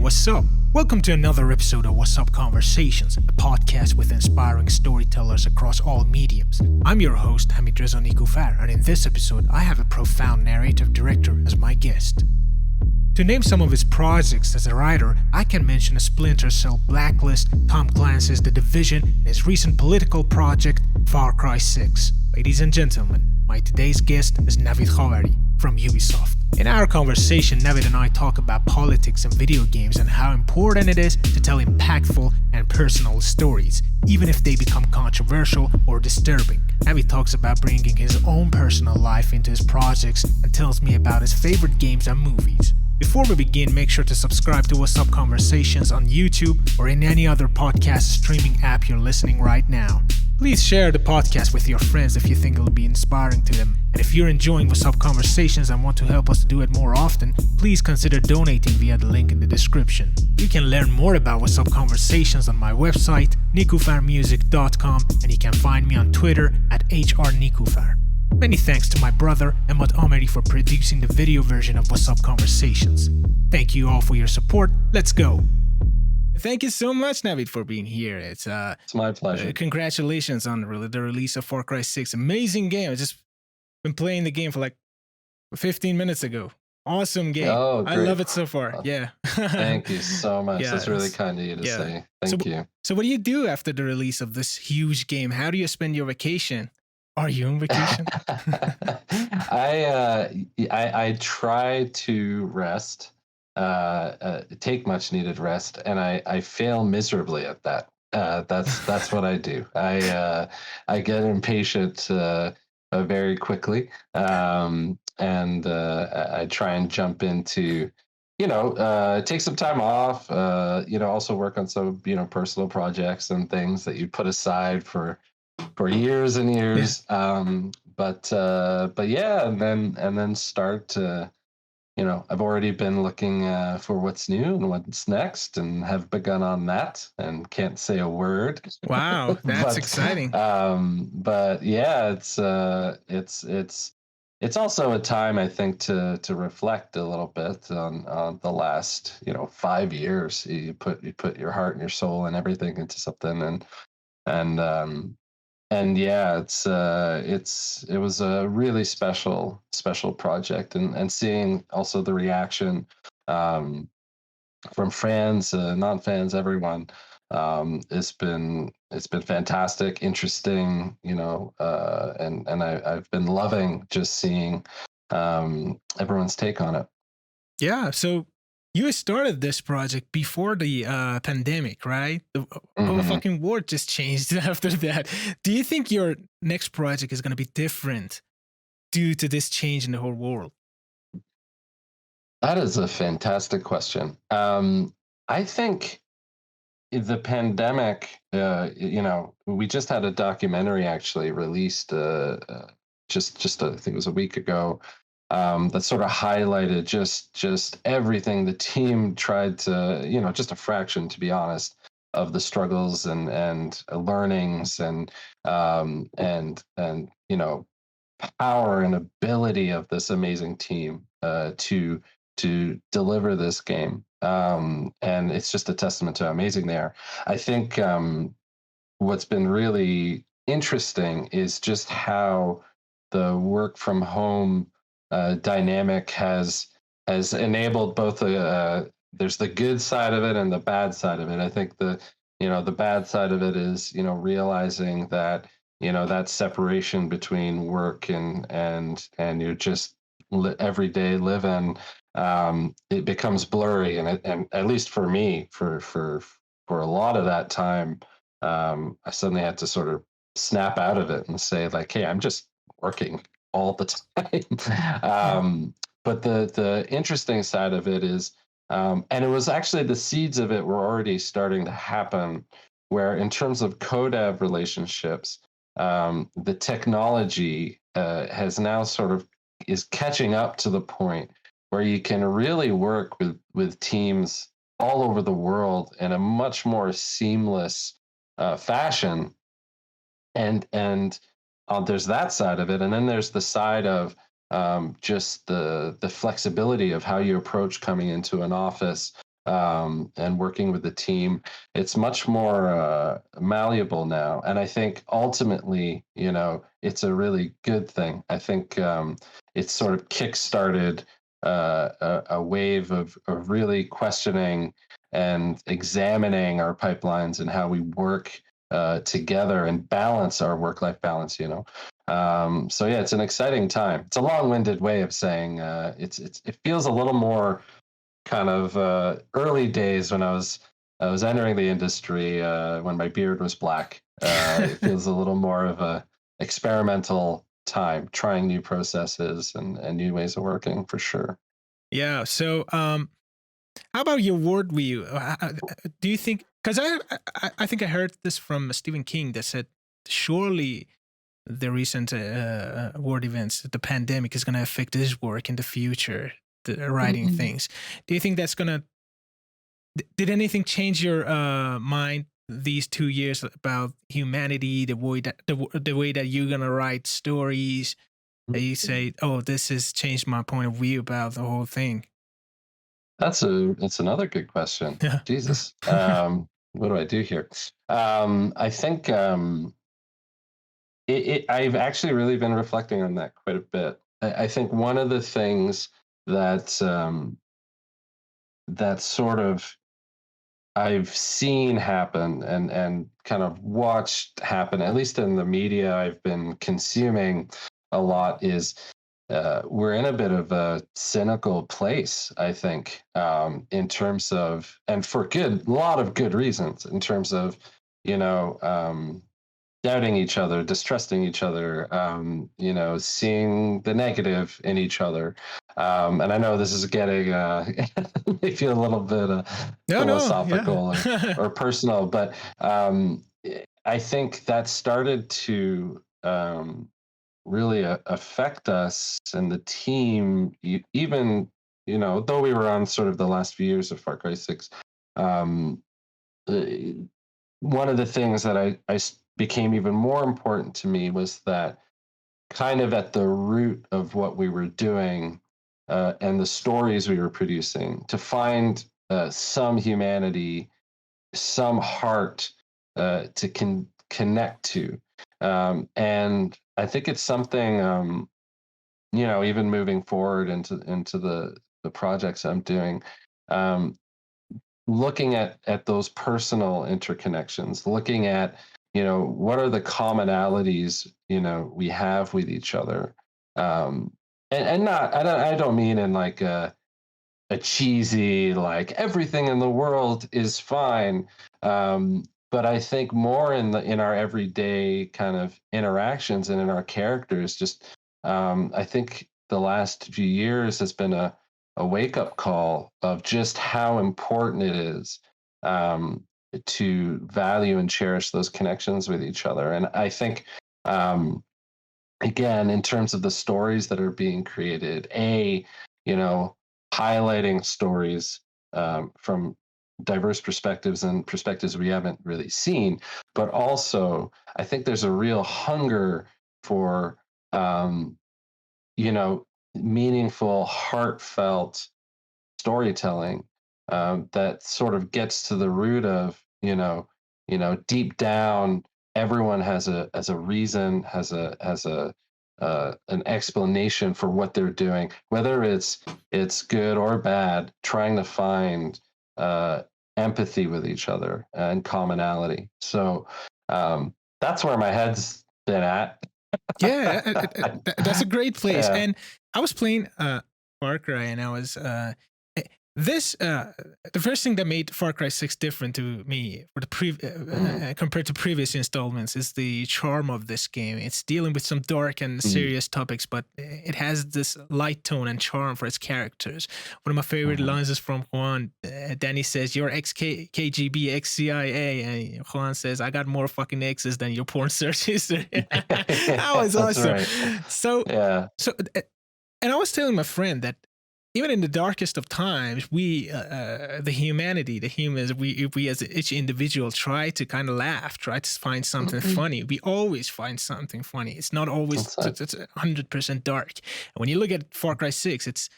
what's up? Welcome to another episode of Wassup Conversations, a podcast with inspiring storytellers across all mediums. I'm your host, Navid Khavari, and in this episode, I have a profound narrative director as my guest. To name some of his projects as a writer, I can mention a Splinter Cell Blacklist, Tom Clancy's The Division, and his recent political project, Far Cry 6. Ladies and gentlemen, my today's guest is Navid Khavari from Ubisoft. In our conversation, Navid and I talk about politics and video games and how important it is to tell impactful and personal stories, even if they become controversial or disturbing. Navid talks about bringing his own personal life into his projects and tells me about his favorite games and movies. Before we begin, make sure to subscribe to Wassup Conversations on YouTube or in any other podcast streaming app you're listening right now. Please share the podcast with your friends if you think it'll be inspiring to them. And if you're enjoying Wassup Conversations and want to help us to do it more often, please consider donating via the link in the description. You can learn more about Wassup Conversations on my website, nikufarmusic.com, and you can find me on Twitter at @hrnikufar. Many thanks to my brother Emad Ameri for producing the video version of Wassup Conversations. Thank you all for your support. Let's go. Thank you so much, Navid, for being here. It's my pleasure. Congratulations on the release of Far Cry 6. Amazing game. I just been playing the game for like 15 minutes ago. Awesome game. Oh, great. I love it so far. Yeah. Thank you so much. Yeah, That's really kind of you to say. Thank you. So what do you do after the release of this huge game? How do you spend your vacation? Are you on vacation? I try to rest, take much needed rest, and I fail miserably at that. That's what I do. I get impatient very quickly, and I try and jump into, take some time off. Also work on some personal projects and things that you put aside for years and years. But yeah, and then start to, I've already been looking for what's new and what's next, and have begun on that, and can't say a word. Wow, that's exciting. But yeah, it's also a time, I think, to reflect a little bit on the last 5 years. You put your heart and your soul and everything into something, and yeah, it was a really special project, and seeing also the reaction from fans, non-fans, everyone. It's been fantastic, interesting, and I've been loving just seeing everyone's take on it. Yeah, so you started this project before the pandemic, right? The fucking world just changed after that. Do you think your next project is going to be different due to this change in the whole world? That is a fantastic question. I think the pandemic, we just had a documentary actually released just I think it was a week ago, that sort of highlighted just everything the team tried to, just a fraction, to be honest, of the struggles and learnings and power and ability of this amazing team to deliver this game. And it's just a testament to how amazing they are. I think what's been really interesting is just how the work from home dynamic has enabled both there's the good side of it and the bad side of it. I think the bad side of it is realizing that that separation between work and you just everyday living, it becomes blurry, and at least for me, for a lot of that time, I suddenly had to sort of snap out of it and say, like, hey, I'm just working all the time. But the interesting side of it is, and it was actually the seeds of it were already starting to happen, where in terms of codev relationships, the technology has now sort of is catching up to the point where you can really work with teams all over the world in a much more seamless fashion. And there's that side of it, and then there's the side of just the flexibility of how you approach coming into an office and working with the team. It's much more malleable now, and I think ultimately, it's a really good thing. I think it's sort of kickstarted a wave of really questioning and examining our pipelines and how we work together and balance our work-life balance. So yeah, it's an exciting time. It's a long-winded way of saying it feels a little more kind of early days when I was entering the industry when my beard was black. It feels a little more of a experimental time, trying new processes and new ways of working for sure. Yeah. So, how about your word view? Do you think? Because I think I heard this from Stephen King that said surely the recent world events, the pandemic, is going to affect his work in the future, the writing things. Do you think that's going to? Did anything change your mind these 2 years about humanity, the way that you're going to write stories? That you say, oh, this has changed my point of view about the whole thing. That's another good question. Yeah. Jesus. What do I do here? I think I've actually really been reflecting on that quite a bit. I think one of the things that that sort of I've seen happen and kind of watched happen, at least in the media I've been consuming a lot, is we're in a bit of a cynical place, I think, in terms of, and for a lot of good reasons, in terms of, doubting each other, distrusting each other, seeing the negative in each other. And I know this is getting maybe a little bit philosophical or personal, but I think that started to really affect us and the team, even, though we were on sort of the last few years of Far Cry 6. One of the things that I became even more important to me was that kind of at the root of what we were doing and the stories we were producing, to find some humanity, some heart to connect to. And I think it's something, even moving forward into the projects I'm doing, looking at those personal interconnections, looking at, what are the commonalities, we have with each other. And not, I don't mean in like a cheesy, like everything in the world is fine. But I think more in our everyday kind of interactions and in our characters, just I think the last few years has been a wake up call of just how important it is to value and cherish those connections with each other. And I think, again, in terms of the stories that are being created, highlighting stories from diverse perspectives and perspectives we haven't really seen, but also I think there's a real hunger for, meaningful, heartfelt storytelling that sort of gets to the root of, deep down, everyone has a reason, has a an explanation for what they're doing, whether it's good or bad, trying to find empathy with each other and commonality. So that's where my head's been at. Yeah, that's a great place. Yeah. And I was playing Far Cry, and I was the first thing that made Far Cry 6 different to me for the compared to previous installments is the charm of this game. It's dealing with some dark and serious topics, but it has this light tone and charm for its characters. One of my favorite lines is from Juan. Danny says, "You're ex-KGB, ex-CIA," and Juan says, "I got more fucking X's than your porn search history." That was awesome. Right. So, yeah. And I was telling my friend that even in the darkest of times, we, the humanity, the humans, we as each individual try to kind of laugh, try to find something funny. We always find something funny. It's not always it's 100% dark. And when you look at Far Cry 6, it's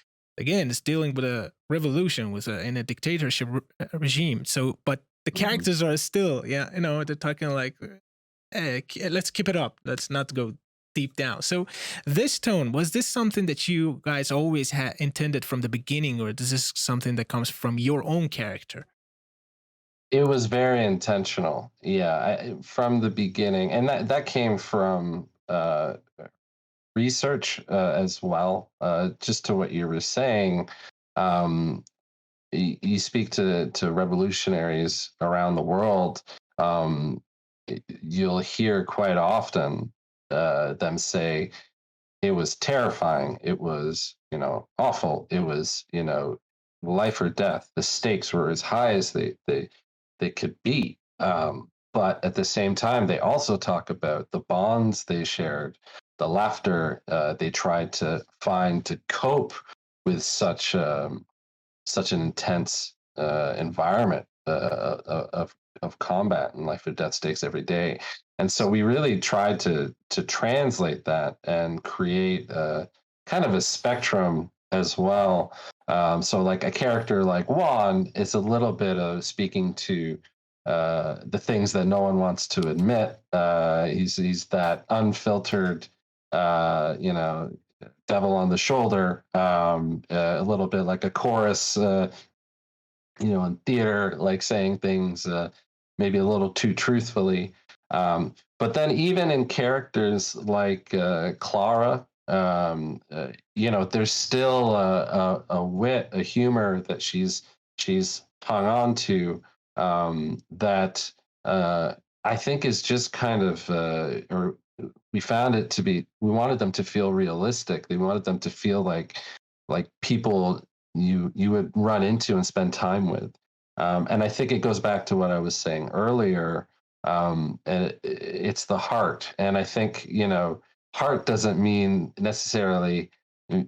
again, it's dealing with a revolution, in a dictatorship regime. So, but the characters are still, they're talking like, let's keep it up. Let's not go deep down. So this tone, was this something that you guys always had intended from the beginning, or is this something that comes from your own character? It was very intentional, from the beginning, and that came from research as well. Just to what you were saying, you speak to revolutionaries around the world. You'll hear quite often them say it was terrifying, it was awful, it was life or death. The stakes were as high as they could be. But at the same time, they also talk about the bonds they shared, the laughter they tried to find to cope with such an intense environment of combat and life or death stakes every day. And so we really tried to translate that and create kind of a spectrum as well. So like a character like Juan is a little bit of speaking to the things that no one wants to admit. He's that unfiltered, devil on the shoulder, a little bit like a chorus, in theater, like saying things maybe a little too truthfully. But then even in characters like Clara, there's still a wit, a humor that she's hung on to, that I think is just kind of, or we found it to be, we wanted them to feel realistic. They wanted them to feel like people you would run into and spend time with. And I think it goes back to what I was saying earlier. And it's the heart. And I think, heart doesn't mean necessarily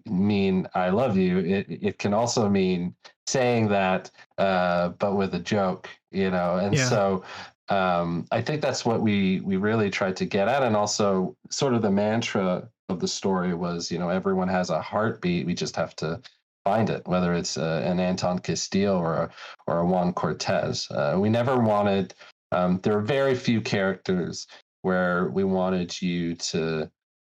mean I love you. It can also mean saying that, but with a joke, And so I think that's what we really tried to get at. And also sort of the mantra of the story was, everyone has a heartbeat. We just have to find it, whether it's an Anton Castillo or a Juan Cortez. We never wanted, there are very few characters where we wanted you to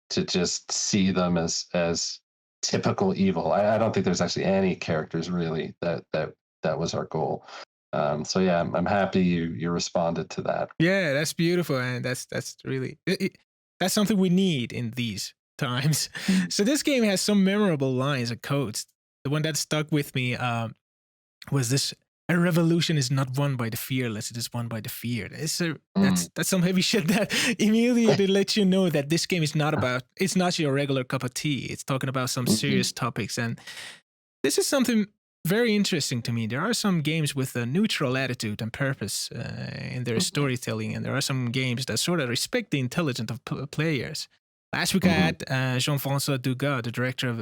just see them as typical evil. I don't think there's actually any characters really that was our goal. So yeah, I'm happy you responded to that. Yeah, that's beautiful, and that's really that's something we need in these times. So this game has some memorable lines and quotes. The one that stuck with me was this: "A revolution is not won by the fearless; it is won by the feared." That's some heavy shit that immediately lets you know that this game is it's not your regular cup of tea. It's talking about some serious topics, and this is something very interesting to me. There are some games with a neutral attitude and purpose in their storytelling, and there are some games that sort of respect the intelligence of players. Last week I had Jean-François Dugas, the director of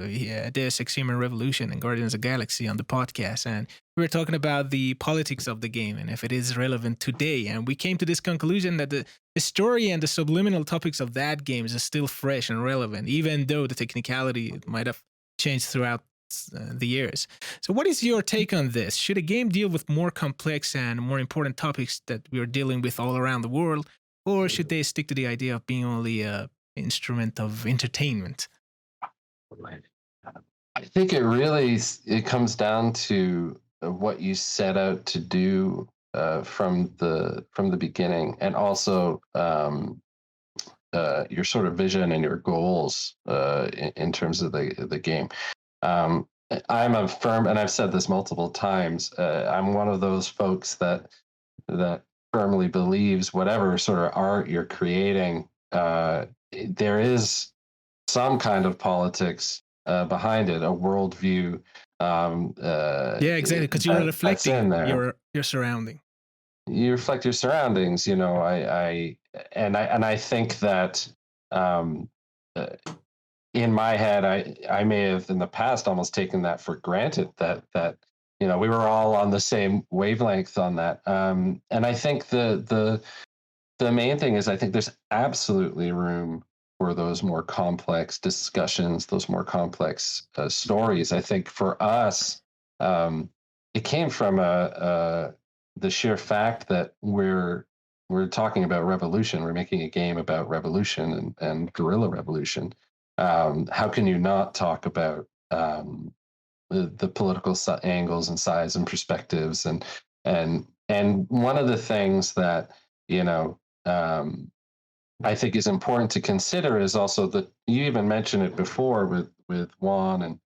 Deus Ex Human Revolution and Guardians of the Galaxy, on the podcast, and we were talking about the politics of the game and if it is relevant today. And we came to this conclusion that the story and the subliminal topics of that game is still fresh and relevant, even though the technicality might have changed throughout the years. So what is your take on this? Should a game deal with more complex and more important topics that we are dealing with all around the world, or should they stick to the idea of being only a instrument of entertainment? I think it comes down to what you set out to do from the beginning, and also your sort of vision and your goals in terms of the game. I'm a firm, and I've said this multiple times, I'm one of those folks that firmly believes whatever sort of art you're creating, there is some kind of politics behind it, a worldview. Yeah, exactly, because you're reflecting your surrounding. You reflect your surroundings. I think that in my head, I may have in the past almost taken that for granted, that we were all on the same wavelength on that. And I think the main thing is, I think there's absolutely room for those more complex discussions, those more complex stories. I think for us, it came from the sheer fact that we're talking about revolution. We're making a game about revolution and guerrilla revolution. How can you not talk about the political angles and sides and perspectives and one of the things that you know I think is important to consider is also that you even mentioned it before with Juan and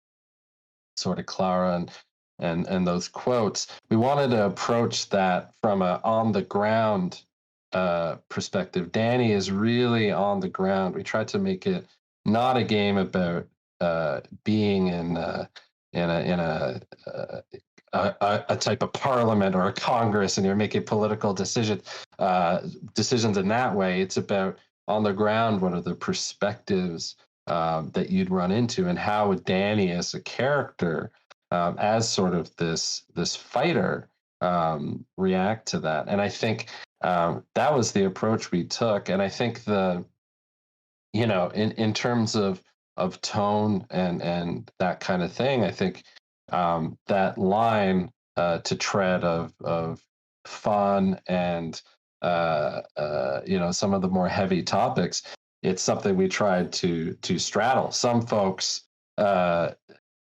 sort of Clara and those quotes. We wanted to approach that from a on the ground perspective. Danny is really on the ground. We tried to make it not a game about being in a type of parliament or a Congress, and you're making political decisions in that way. It's about on the ground. What are the perspectives that you'd run into, and how would Danny as a character, as sort of this fighter, react to that? And I think that was the approach we took. And I think in terms of tone and that kind of thing, I think that line to tread of fun and some of the more heavy topics, it's something we tried to straddle. Some folks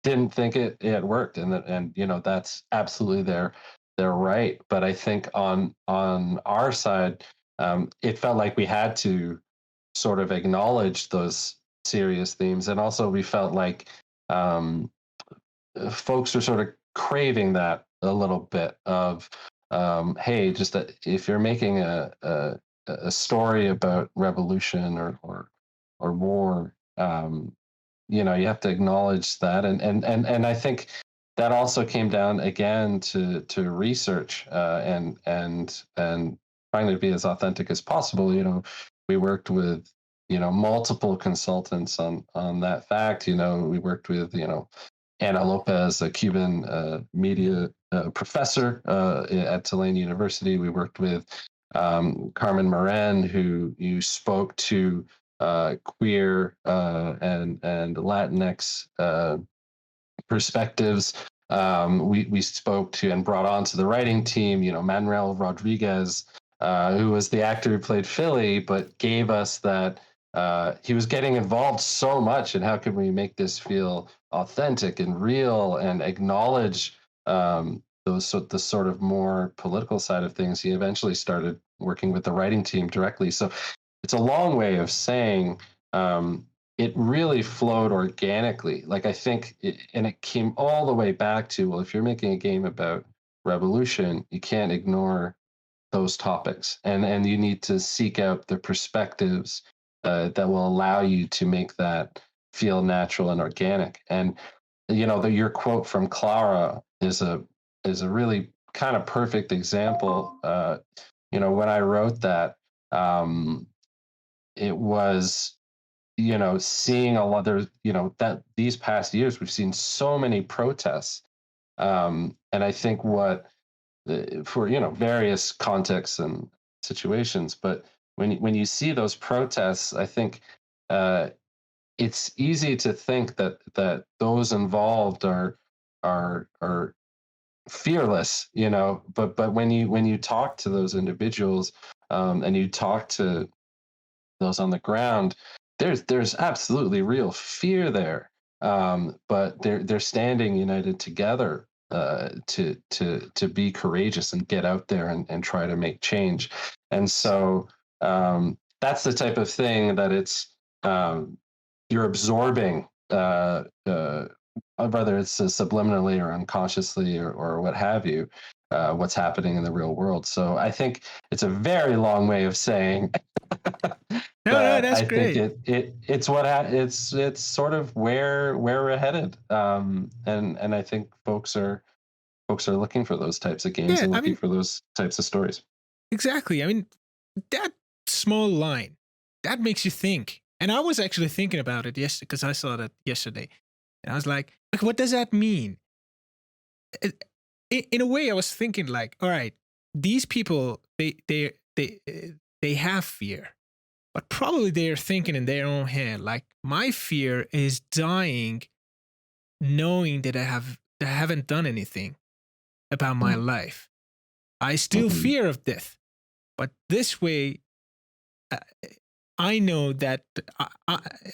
didn't think it worked, and that's absolutely their right. But I think on our side, it felt like we had to sort of acknowledge those serious themes, and also we felt like folks are sort of craving that a little bit of hey, just that if you're making a story about revolution or war, you have to acknowledge that, and I think that also came down again to research and trying to be as authentic as possible. We worked with multiple consultants on that fact. We worked with Ana Lopez, a Cuban media professor at Tulane University. We worked with Carmen Moran, who you spoke to queer and Latinx perspectives. We spoke to and brought onto the writing team, Manuel Rodriguez, who was the actor who played Philly, but gave us that he was getting involved so much, and how can we make this feel authentic and real and acknowledge the sort of more political side of things. He eventually started working with the writing team directly. So it's a long way of saying it really flowed organically. Like I think, and it came all the way back to, well, if you're making a game about revolution, you can't ignore those topics, and you need to seek out the perspectives that will allow you to make that feel natural and organic. And your quote from Clara is a really kind of perfect example. When I wrote that, it was seeing a lot. There's that these past years we've seen so many protests, and I think what for various contexts and situations, but when you see those protests, I think it's easy to think that those involved are fearless, but when you talk to those individuals, and you talk to those on the ground, there's absolutely real fear there, but they're standing united together to be courageous and get out there and try to make change. And so that's the type of thing that it's you're absorbing, whether it's subliminally or unconsciously or what have you, what's happening in the real world. So I think it's a very long way of saying No, but that's I think great. it's sort of where we're headed, and I think folks are looking for those types of games Yeah, and I looking mean, for those types of stories. exactly. I mean, that small line, that makes you think. And I was actually thinking about it yesterday because I saw that yesterday. And I was like, what does that mean? In a way, I was thinking like, all right, these people, they have fear. but probably they're thinking in their own head, like, my fear is dying knowing that I haven't done anything about my life. I still Mm-hmm. fear of death, but this way, uh, I know that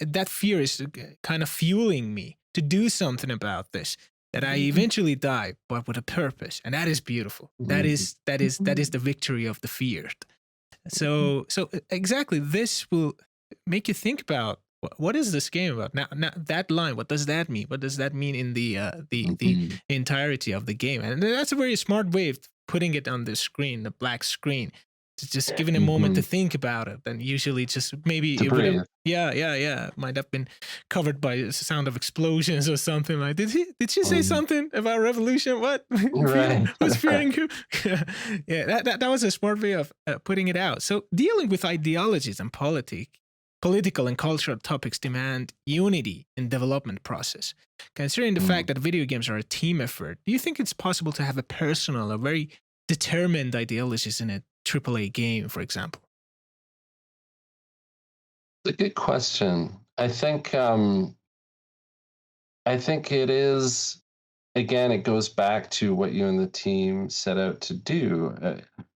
that fear is kind of fueling me to do something about this. That I eventually die, but with a purpose, and that is beautiful. That is the victory of the feared. So exactly, this will make you think about what is this game about. Now that line, what does that mean? What does that mean in the entirety of the game? And that's a very smart way of putting it on the screen, the black screen. Just giving a moment to think about it, and usually just maybe it would have, might have been covered by the sound of explosions or something like. Did she say something about revolution? What? Right. Who's fearing who? Yeah, that was a smart way of putting it out. So dealing with ideologies and political and cultural topics demand unity in development process. Considering the fact that video games are a team effort, do you think it's possible to have a personal or very determined ideologies in a AAA game, for example? It's a good question. I think it is. Again, it goes back to what you and the team set out to do.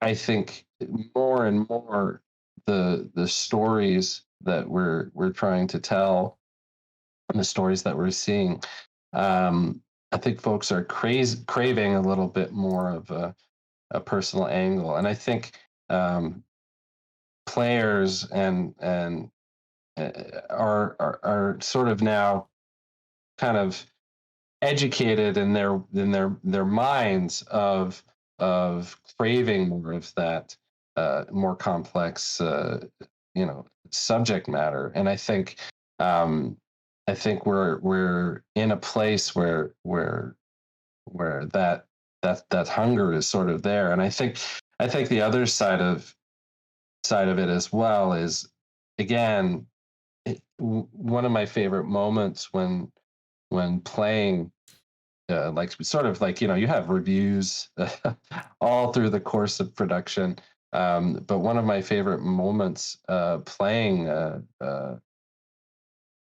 I think more and more the stories that we're trying to tell and the stories that we're seeing, I think folks are craving a little bit more of a personal angle, and I think players and are sort of now kind of educated in their minds of craving more of that more complex subject matter. And I think we're in a place where that hunger is sort of there. And I think the other side of it as well is, again, one of my favorite moments when playing, like sort of like, you have reviews all through the course of production, but one of my favorite moments playing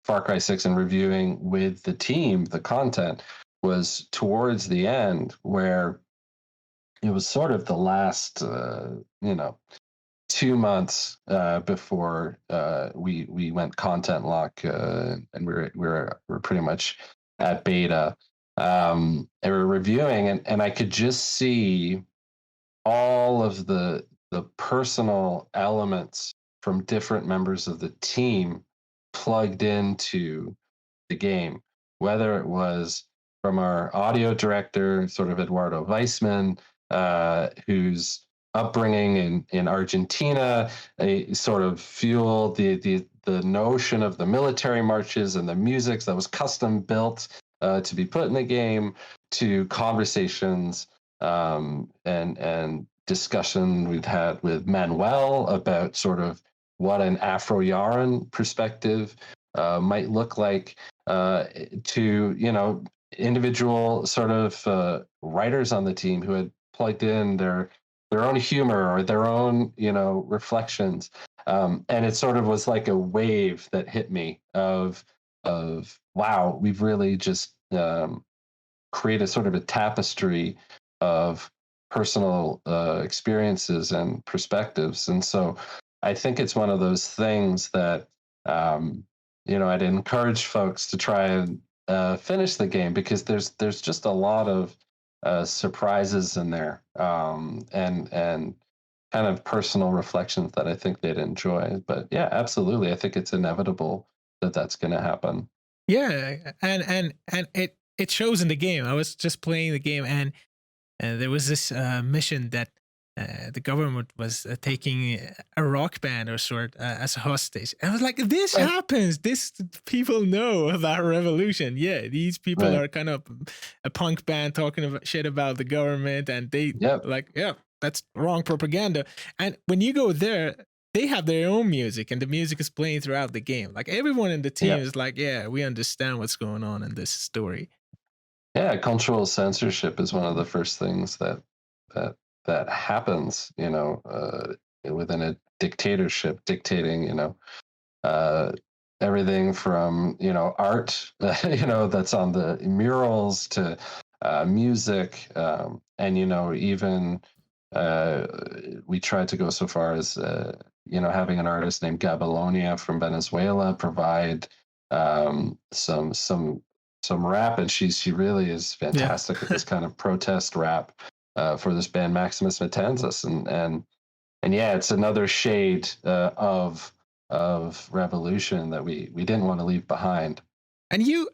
Far Cry 6 and reviewing with the team the content was towards the end, where it was sort of the last 2 months before we went content lock, and we're pretty much at beta. And we're reviewing, and I could just see all of the personal elements from different members of the team plugged into the game, whether it was from our audio director, sort of Eduardo Weissman, whose upbringing in Argentina sort of fueled the notion of the military marches and the music that was custom built to be put in the game, to conversations and discussion we've had with Manuel about sort of what an Afro-Yaran perspective might look like, to individual sort of writers on the team who had plugged in their own humor or their own reflections, and it sort of was like a wave that hit me of wow, we've really just created sort of a tapestry of personal experiences and perspectives. And so I think it's one of those things that I'd encourage folks to try and finish the game, because there's just a lot of surprises in there, and kind of personal reflections that I think they'd enjoy. But yeah, absolutely, I think it's inevitable that that's going to happen. Yeah, and it shows in the game. I was just playing the game, and there was this mission that the government was taking a rock band or sort as a hostage. And I was like, this happens. This people know about revolution. Yeah, these people are kind of a punk band talking about shit about the government, and they that's wrong propaganda. And when you go there, they have their own music, and the music is playing throughout the game. Like everyone in the team is like, yeah, we understand what's going on in this story. Yeah, cultural censorship is one of the first things that happens, within a dictatorship, dictating, uh, everything from art, that's on the murals to music, and even uh, we tried to go so far as having an artist named Gabalonia from Venezuela provide some rap, and she really is Yeah. fantastic at this kind of protest rap for this band Maximus Matanzas, and yeah, it's another shade of revolution that we didn't want to leave behind. And you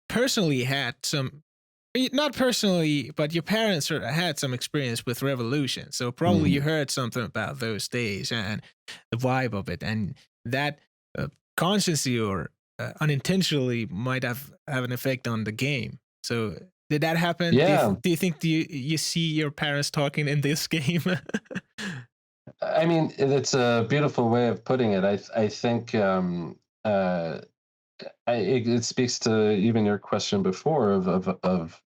personally had some, not personally, but your parents sort of had some experience with revolution. So probably you Mhm. heard something about those days and the vibe of it, and that consciously or unintentionally might have an effect on the game. So did that happen? Yeah, Do you think you see your parents talking in this game? I mean, it's a beautiful way of putting it. I think uh, it speaks to even your question before of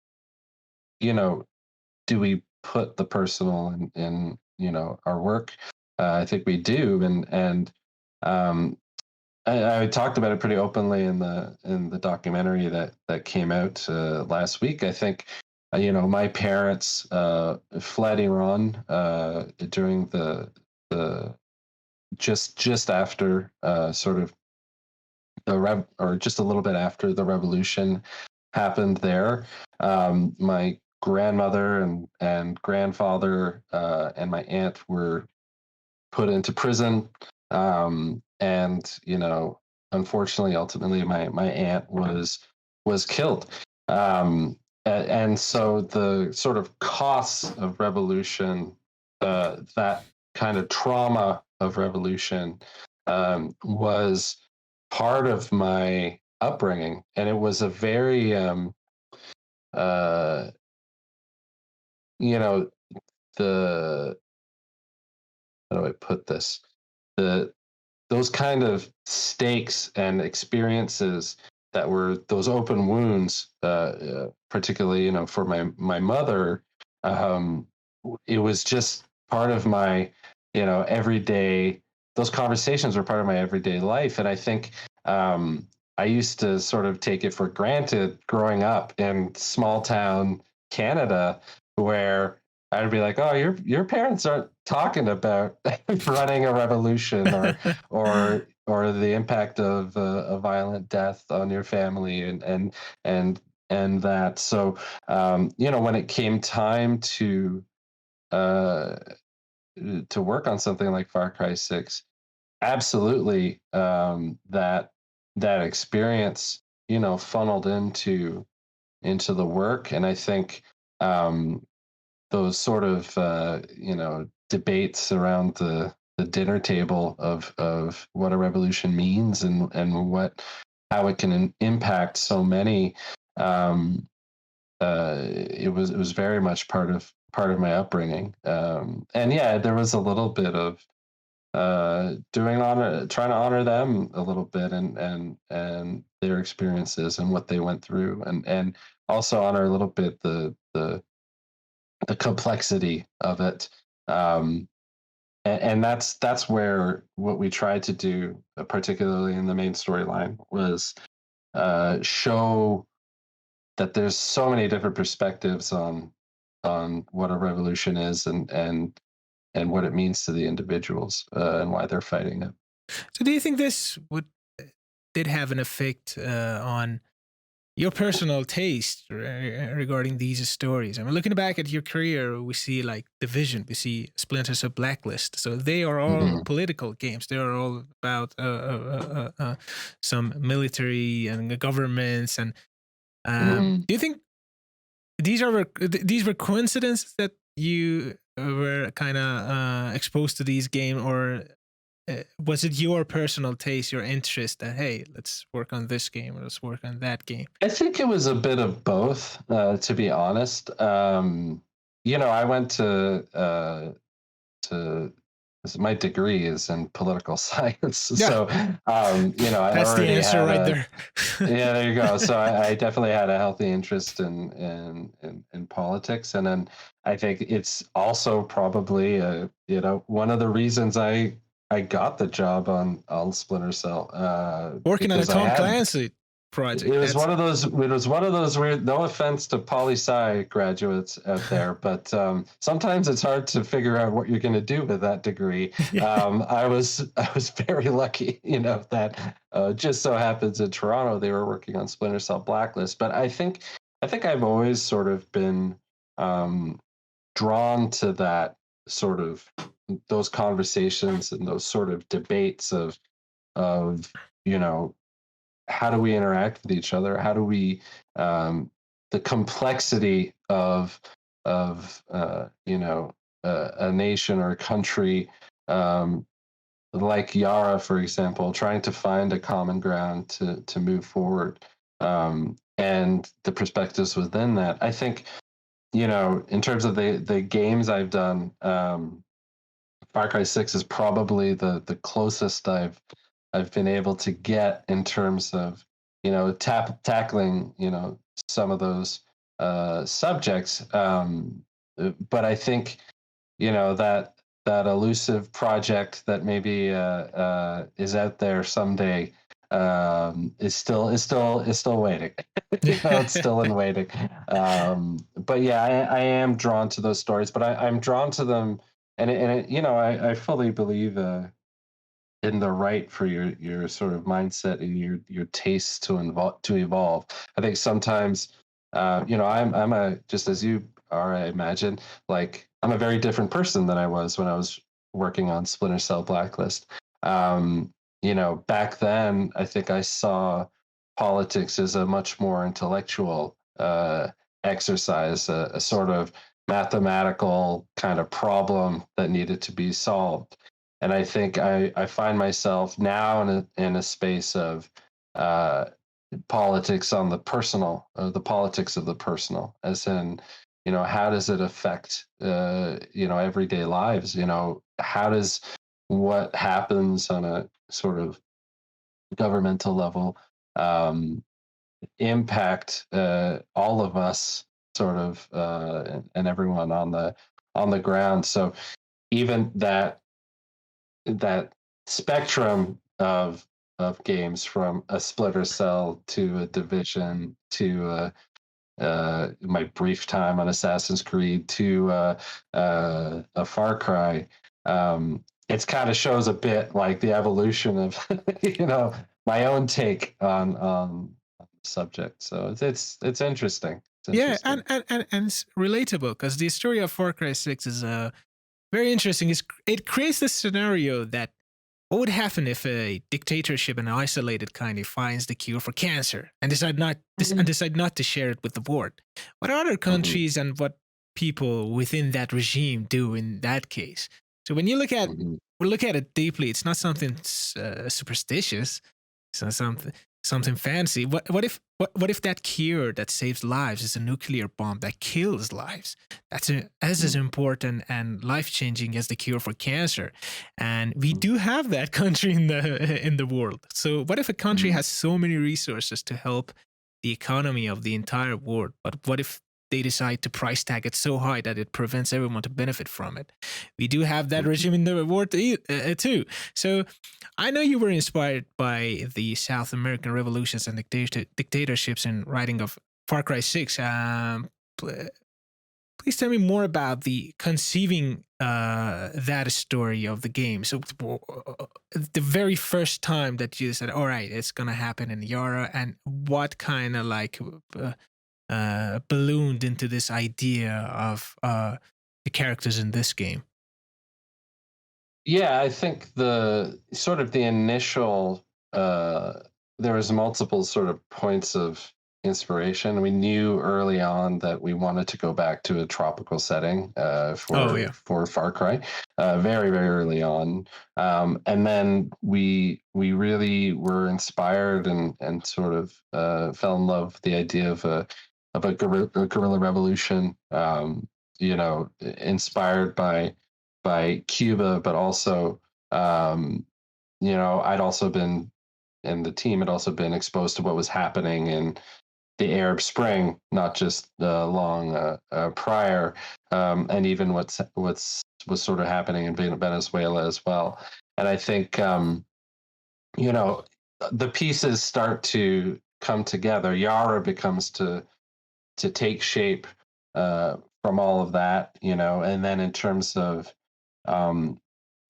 you know do we put the personal in our work? I think we do, and um, I talked about it pretty openly in the documentary that came out last week. I think my parents fled Iran during the just after sort of or just a little bit after the revolution happened there. My grandmother and grandfather and my aunt were put into prison, and unfortunately, ultimately, my aunt was killed. And so the sort of costs of revolution, that kind of trauma of revolution, was part of my upbringing, and it was a very uh, you know the how do I put this, the those kind of stakes and experiences that were those open wounds, particularly for my mother. um, it was just part of my everyday. Those conversations were part of my everyday life, and I think I used to sort of take it for granted growing up in small town Canada, where I'd be like, "Oh, your parents aren't talking about running a revolution or the impact of a violent death on your family and and that." So, when it came time uh, to work on something like Far Cry 6, absolutely, that experience funneled into the work, and I think um, those sort of debates around the dinner table of what a revolution means and what how it can impact so many. um, it was very much part of my upbringing, and yeah, there was a little bit of trying to honor them a little bit, and their experiences and what they went through, and also honor a little bit the complexity of it. Um, and that's where what we tried to do, particularly in the main storyline, was show that there's so many different perspectives on what a revolution is and what it means to the individuals, and why they're fighting it. So do you think this would did have an effect on your personal taste regarding these stories? I mean, looking back at your career, we see like Division, we see Splinter Cell, Blacklist. So they are all Mhm. political games. They are all about some military and governments. And Mhm. do you think these were coincidences that you were kind of exposed to these games, or was it your personal taste, your interest that hey, let's work on this game or let's work on that game? I think it was a bit of both, to be honest. I went to my degree is in political science. Yeah, So, I that's the already answer had right a, there. yeah, there you go. So I definitely had a healthy interest in politics, and then I think it's also probably one of the reasons I got the job on Splinter Cell, Working on a because I Tom had Clancy project. it was That's one of those. It was one of those weird. No offense to poli sci graduates out there, but sometimes it's hard to figure out what you're going to do with that degree. yeah. I was very lucky, that just so happens in Toronto they were working on Splinter Cell Blacklist. But I think I've always sort of been um, drawn to that sort of those conversations and those sort of debates of you know how do we interact with each other? How do we the complexity of a nation or a country, um, like Yara, for example, trying to find a common ground to move forward, and the perspectives within that. I think in terms of the games I've done. Far Cry 6 is probably the closest I've been able to get in terms of tackling some of those subjects. But I think that elusive project that maybe is out there someday is still waiting. It's still in waiting. But yeah, I am drawn to those stories, but I'm drawn to them, I fully believe in the right for your sort of mindset and your tastes to evolve. I think sometimes, I'm a just as you are. I imagine like I'm a very different person than I was when I was working on Splinter Cell Blacklist. Back then, I think I saw politics as a much more intellectual exercise, a sort of mathematical kind of problem that needed to be solved. And I think I find myself now in a space of uh, politics on the personal, the politics of the personal, as in, how does it affect, everyday lives? How does what happens on a sort of governmental level um, impact all of us, sort of, and everyone on the ground? So even that spectrum of games, from a Splinter Cell to a Division to my brief time on Assassin's Creed to a Far Cry. It's kind of shows a bit like the evolution of my own take on the subject. So it's interesting. It's Yeah, interesting. and it's relatable because the story of Far Cry 6 is very interesting. It creates this scenario that what would happen if a dictatorship, an isolated kind, finds the cure for cancer and decide not to share it with the world? What are other Hmm. countries and what people within that regime do in that case? So when you Hmm. look at it deeply, it's not something superstitious. It's not something fancy. What if that cure that saves lives is a nuclear bomb that kills lives? That's as important and life changing as the cure for cancer, and we do have that country in the world. So what if a country Hmm. has so many resources to help the economy of the entire world, but what if they decide to price tag it so high that it prevents everyone to benefit from it? We do have that Hmm. regime in the world too. So I know you were inspired by the South American revolutions and dictatorships in writing of Far Cry 6. Please tell me more about the conceiving that story of the game. So, the very first time that you said, all right, it's going to happen in Yara, and what kind of like ballooned into this idea of the characters in this game? Yeah, I think the initial there was multiple sort of points of inspiration. We knew early on that we wanted to go back to a tropical setting Oh, for yeah. for Far Cry, very very early on, and then we really were inspired and sort of fell in love with the idea of a guerrilla revolution. Inspired by by Cuba, but also, I'd also been, and the team had also been exposed to what was happening in the Arab Spring, not just long prior, and even was sort of happening in Venezuela as well. And I think the pieces start to come together. Yara becomes to take shape from all of that, and then in terms of um,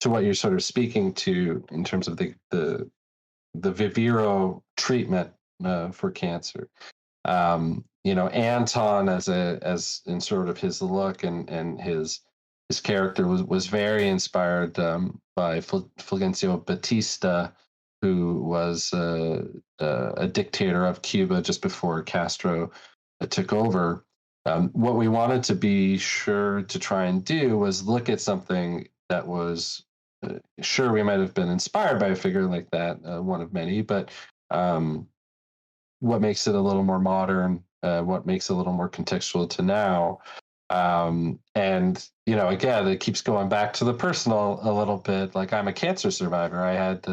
to what you're sort of speaking to in terms of the Viviro treatment for cancer. Anton as in sort of his look and his character was very inspired by Fulgencio Batista, who was a dictator of Cuba just before Castro took over. What we wanted to be sure to try and do was look at something that was sure we might have been inspired by a figure like that, one of many, but what makes it a little more modern, what makes it a little more contextual to now. And again, it keeps going back to the personal a little bit. Like, I'm a cancer survivor. I had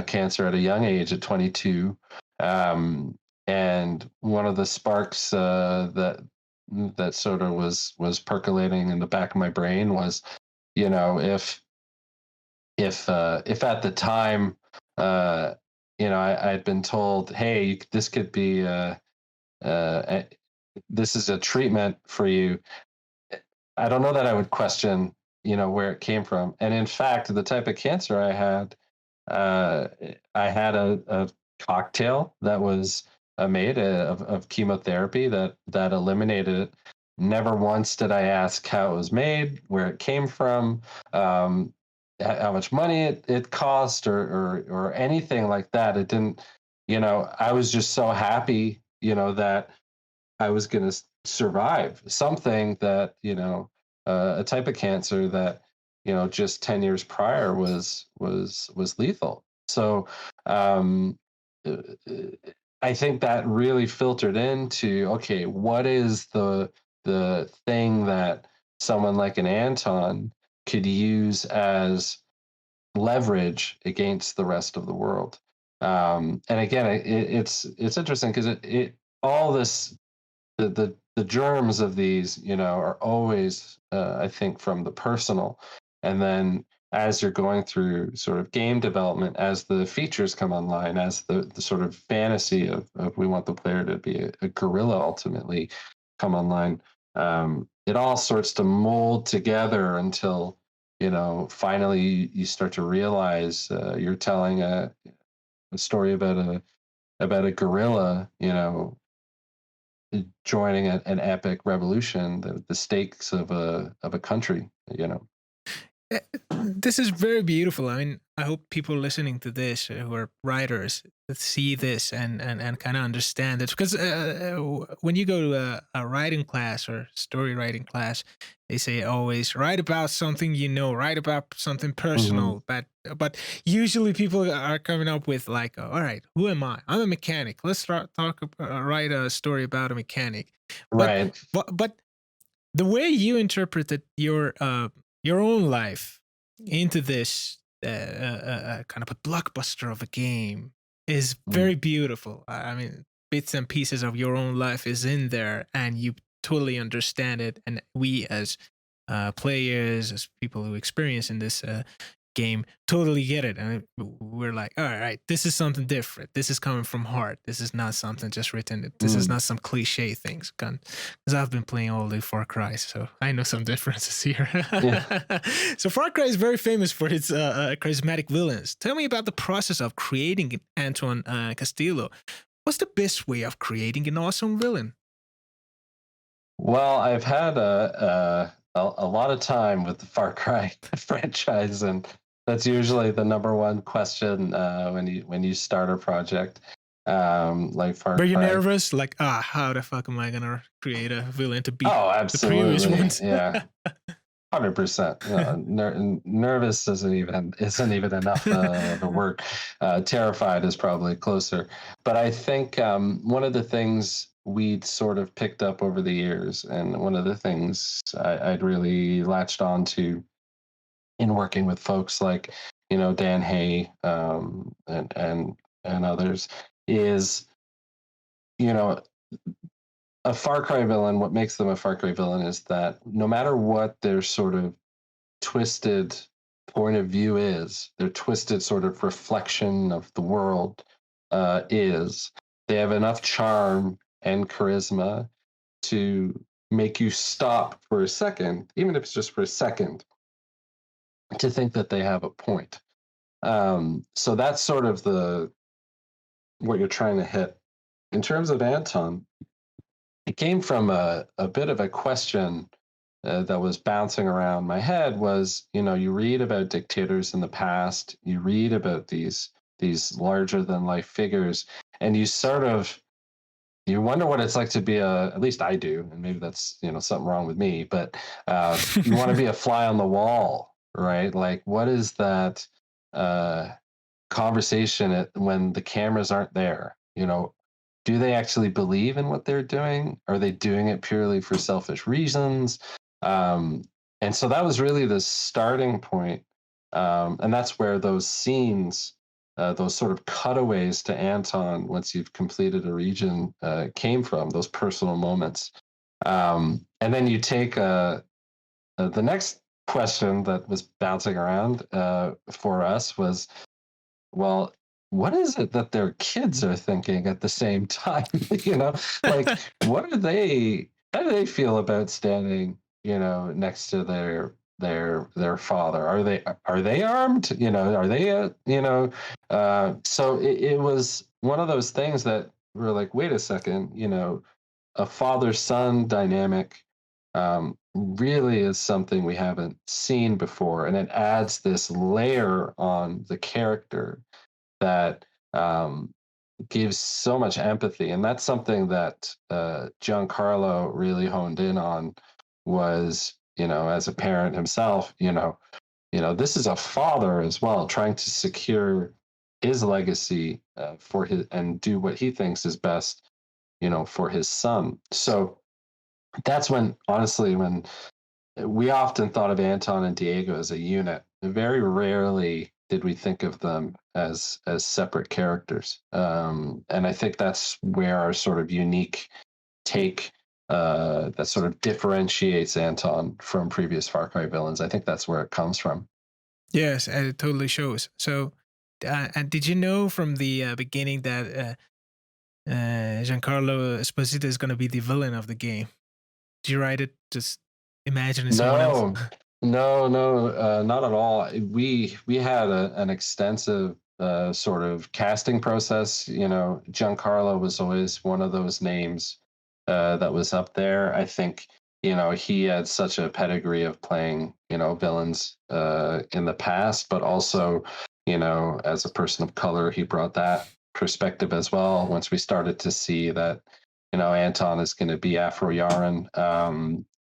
cancer at a young age, at 22. And one of the sparks that sort of was percolating in the back of my brain was, if at the time, I had been told, hey, this could be this is a treatment for you. I don't know that I would question, where it came from. And in fact, the type of cancer uh, I had a cocktail that was made of chemotherapy that eliminated it. Never once did I ask how it was made, where it came from, how much money it cost, or anything like that. It didn't. I was just so happy, that I was going to survive something that, a type of cancer that, just 10 years prior was lethal. So uh, I think that really filtered into, okay, what is the thing that someone like an Anton could use as leverage against the rest of the world. And again, it's interesting because it all this the germs of these, are always, I think, from the personal. And then as you're going through sort of game development, as the features come online, as the sort of fantasy of we want the player to be a gorilla ultimately come online, it all starts to mold together until, finally you start to realize you're telling a story about a gorilla, joining an epic revolution, the stakes of a country, This is very beautiful. I mean, I hope people listening to this who are writers see this and kind of understand it. Because when you go to a writing class or story writing class, they say always write about something write about something personal. Mm-hmm. But usually people are coming up with like, all right, who am I? I'm a mechanic. Let's write a story about a mechanic. Right. But the way you interpreted your own life into this kind of a blockbuster of a game is very beautiful. I mean, bits and pieces of your own life is in there, and you totally understand it. And we, as players, as people who experience in this game, totally get it. And we're like, all right, this is something different. This is coming from heart. This is not something just written. This is not some cliche things. Because I've been playing all the Far Cry, so I know some differences here. Yeah. So Far Cry is very famous for its charismatic villains. Tell me about the process of creating Anton Castillo. What's the best way of creating an awesome villain? Well, I've had a lot of time with the Far Cry franchise, and that's usually the number one question when you start a project like Far Cry. Were you nervous? Like, how the fuck am I gonna create a villain to beat the previous ones? Yeah, 100%. Nervous isn't even enough of a word. Terrified is probably closer. But I think one of the things we'd sort of picked up over the years, and one of the things I'd really latched on to in working with folks like, Dan Hay, and others, is, you know, a Far Cry villain. What makes them a Far Cry villain is that no matter what their sort of twisted point of view is, their twisted sort of reflection of the world is, they have enough charm and charisma to make you stop for a second, even if it's just for a second, to think that they have a point. So that's sort of what you're trying to hit. In terms of Anton, it came from a bit of a question that was bouncing around my head. Was, you read about dictators in the past, you read about these larger than life figures, and you wonder what it's like to be at least I do, and maybe that's something wrong with me, but you want to be a fly on the wall, right? Like, what is that conversation when the cameras aren't there? Do they actually believe in what they're doing? Are they doing it purely for selfish reasons? And so that was really the starting point. And that's where those scenes, those sort of cutaways to Anton, once you've completed a region, came from those personal moments. And then you take the next question that was bouncing around for us was, well, what is it that their kids are thinking at the same time? Like, what are they? How do they feel about standing, next to their father? Are they armed? Are they So it was one of those things that we're like, wait a second, a father-son dynamic really is something we haven't seen before, and it adds this layer on the character that gives so much empathy. And that's something that Giancarlo really honed in on. Was, as a parent himself, this is a father as well, trying to secure his legacy for his, and do what he thinks is best, for his son. So that's when, honestly, when we often thought of Anton and Diego as a unit, very rarely did we think of them as separate characters. And I think that's where our sort of unique take that sort of differentiates Anton from previous Far Cry villains. I think that's where it comes from. Yes, and it totally shows. So, and did you know from the beginning that Giancarlo Esposito is going to be the villain of the game? Did you write it? Just imagining someone else? No, not at all. We had an extensive sort of casting process. Giancarlo was always one of those names that was up there. I think he had such a pedigree of playing villains in the past, but also as a person of color, he brought that perspective as well. Once we started to see that Anton is going to be Afro-Yaran,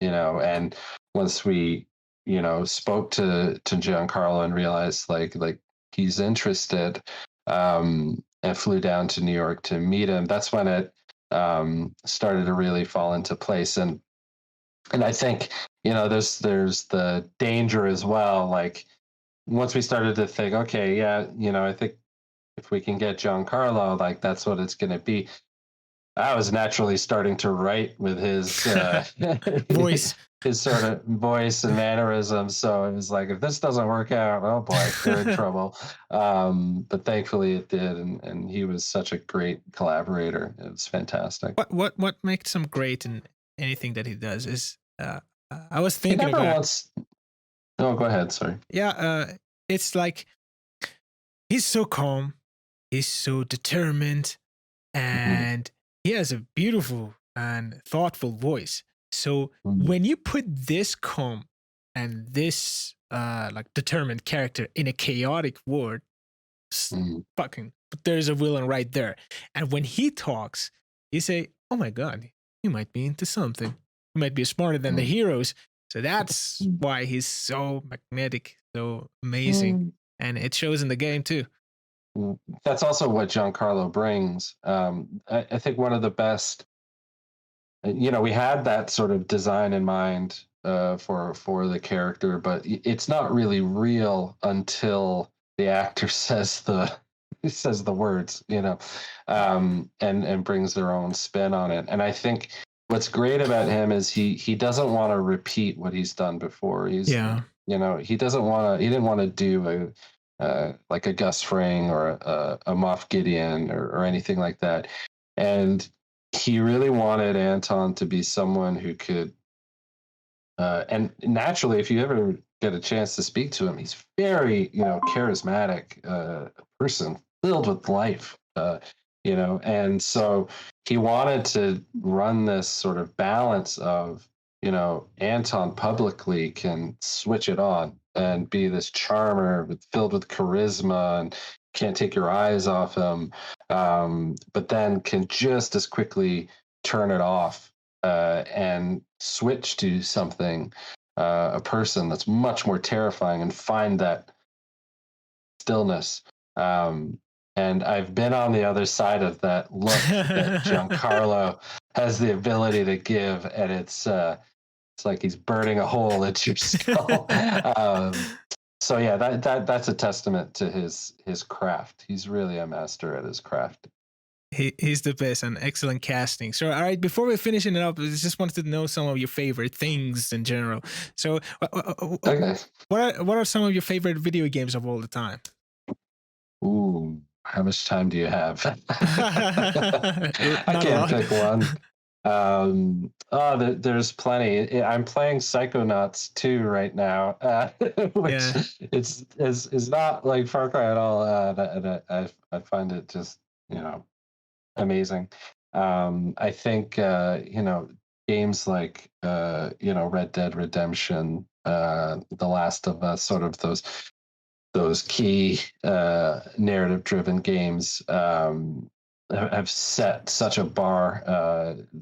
and once we spoke to Giancarlo and realized like he's interested, and flew down to New York to meet him, that's when it started to really fall into place. And I think there's the danger as well. Like, once we started to think, okay, yeah, I think if we can get Giancarlo, like, that's what it's going to be. I was naturally starting to write with his voice, his sort of voice and mannerisms. So it was like, if this doesn't work out, oh boy, we're in trouble. But thankfully it did, and he was such a great collaborator. It was fantastic. What makes him great in anything that he does is I was thinking about. Oh, go ahead. Sorry. Yeah, it's like he's so calm, he's so determined, and he has a beautiful and thoughtful voice. So when you put this calm and this like determined character in a chaotic world, fucking, there's a villain right there. And when he talks, you say, "Oh my god, he might be into something. He might be smarter than the heroes." So that's why he's so magnetic, so amazing, and it shows in the game too. That's also what Giancarlo brings. I think one of the best, we had that sort of design in mind for the character, but it's not really real until the actor says the words, and brings their own spin on it. And I think what's great about him is he doesn't want to repeat what he's done before. Yeah. He didn't want to do like a Gus Fring or a Moff Gideon or anything like that. And he really wanted Anton to be someone who could, and naturally, if you ever get a chance to speak to him, he's very, charismatic person filled with life, and so he wanted to run this sort of balance of, Anton publicly can switch it on and be this charmer filled with charisma and can't take your eyes off him, but then can just as quickly turn it off and switch to something, a person that's much more terrifying, and find that stillness. And I've been on the other side of that look that Giancarlo has the ability to give, and it's like he's burning a hole into your skull. So yeah, that's a testament to his craft. He's really a master at his craft. He's the best, and excellent casting. So, all right, before we're finishing it up, I just wanted to know some of your favorite things in general. So, Okay. what are some of your favorite video games of all the time? Ooh, how much time do you have? I Not a can't lot. pick one. There's plenty. I'm playing Psychonauts 2 right now, which Yeah. is not like Far Cry at all. And I find it just, amazing. I think games like Red Dead Redemption, The Last of Us, sort of those key narrative driven games have set such a bar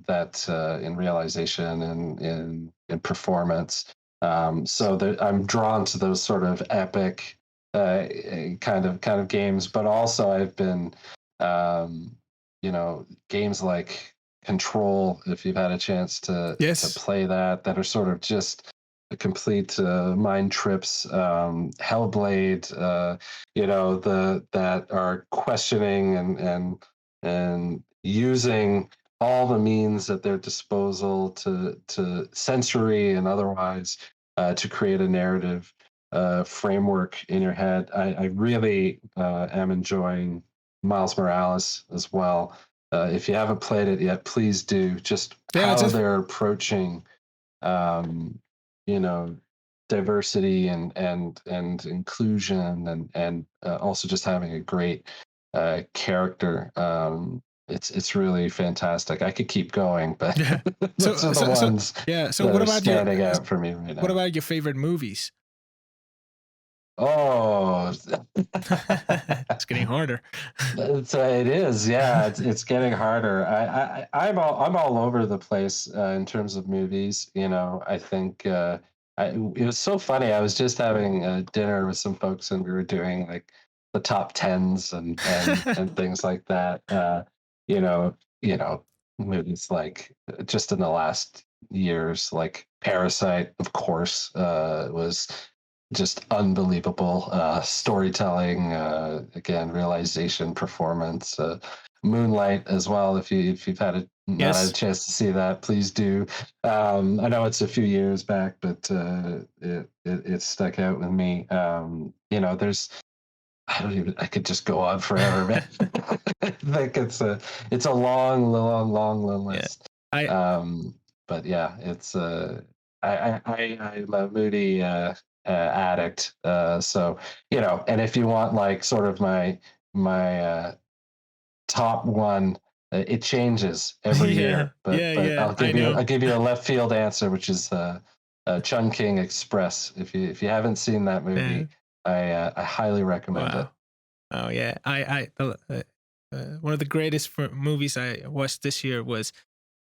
that in realization and in performance. So I'm drawn to those sort of epic kind of games, but also I've been games like Control, if you've had a chance to play that are sort of just complete mind trips. Hellblade, that are questioning and using all the means at their disposal to sensory and otherwise to create a narrative framework in your head. I really am enjoying Miles Morales as well. If you haven't played it yet, please do. Just how they're approaching, diversity and inclusion and also just having a great character. It's really fantastic. I could keep going, but those are the ones So that are standing out for me right now. What about your favorite movies? Oh, it's getting harder. It is, yeah. It's getting harder. I'm all over the place in terms of movies. I think it was so funny. I was just having dinner with some folks, and we were doing like the top tens and things like that. Movies like just in the last years, like Parasite, of course, was just unbelievable storytelling, again, realization, performance. Moonlight as well. If you've had not had a chance to see that, please do. I know it's a few years back, but it stuck out with me. There's I could just go on forever, man. I think it's a long list. Yeah. But yeah, it's I'm a moody addict. So and if you want like sort of my top one, it changes every year. But I'll give you a left field answer, which is Chungking Express. If you haven't seen that movie, I highly recommend it. Oh yeah, one of the greatest movies I watched this year was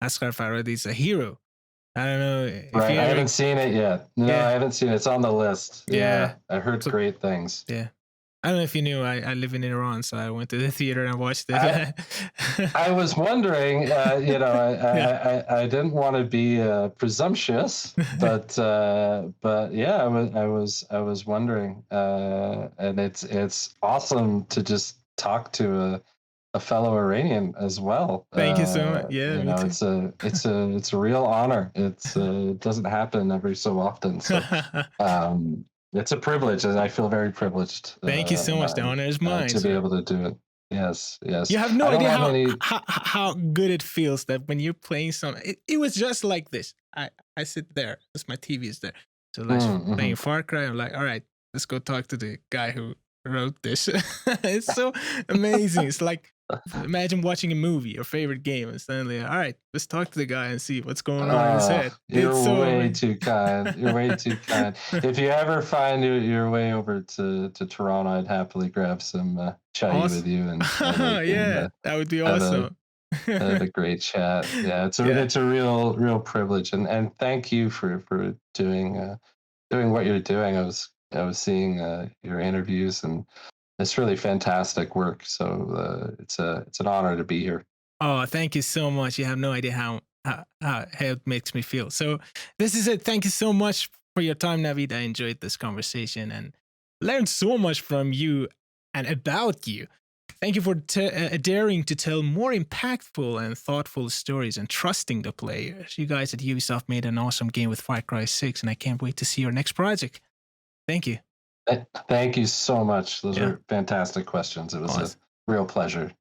Asghar Farhadi's A Hero. I don't know. I haven't seen it yet. No, I haven't seen it. It's on the list. Yeah, I heard great things. Yeah, I don't know if you knew, I live in Iran, so I went to the theater and watched it. I was wondering, I didn't want to be presumptuous, but yeah, I was wondering, and it's awesome to just talk to a fellow Iranian as well. Thank you so much. Yeah, me too. It's a real honor. It doesn't happen every so often, so it's a privilege, and I feel very privileged. Thank you so much. The honor is mine to be able to do it. Yes. You have no idea how good it feels that when you're playing something, it was just like this. I sit there, because my TV is there. So like playing Far Cry, I'm like, all right, let's go talk to the guy who wrote this. It's so amazing. It's like, imagine watching a movie, your favorite game, and suddenly, all right, let's talk to the guy and see what's going on in his head. You're way too kind. You're way too kind. If you ever find your way over to Toronto, I'd happily grab some chai with you. And yeah, that would be awesome. Have a great chat. Yeah, it's a real privilege, and thank you for doing what you're doing. I was seeing your interviews, and it's really fantastic work. So it's an honor to be here. Oh, thank you so much. You have no idea how it makes me feel. So this is it. Thank you so much for your time, Navid. I enjoyed this conversation and learned so much from you and about you. Thank you for daring to tell more impactful and thoughtful stories and trusting the players. You guys at Ubisoft made an awesome game with Far Cry 6, and I can't wait to see your next project. Thank you. Thank you so much. Those are fantastic questions. It was a real pleasure.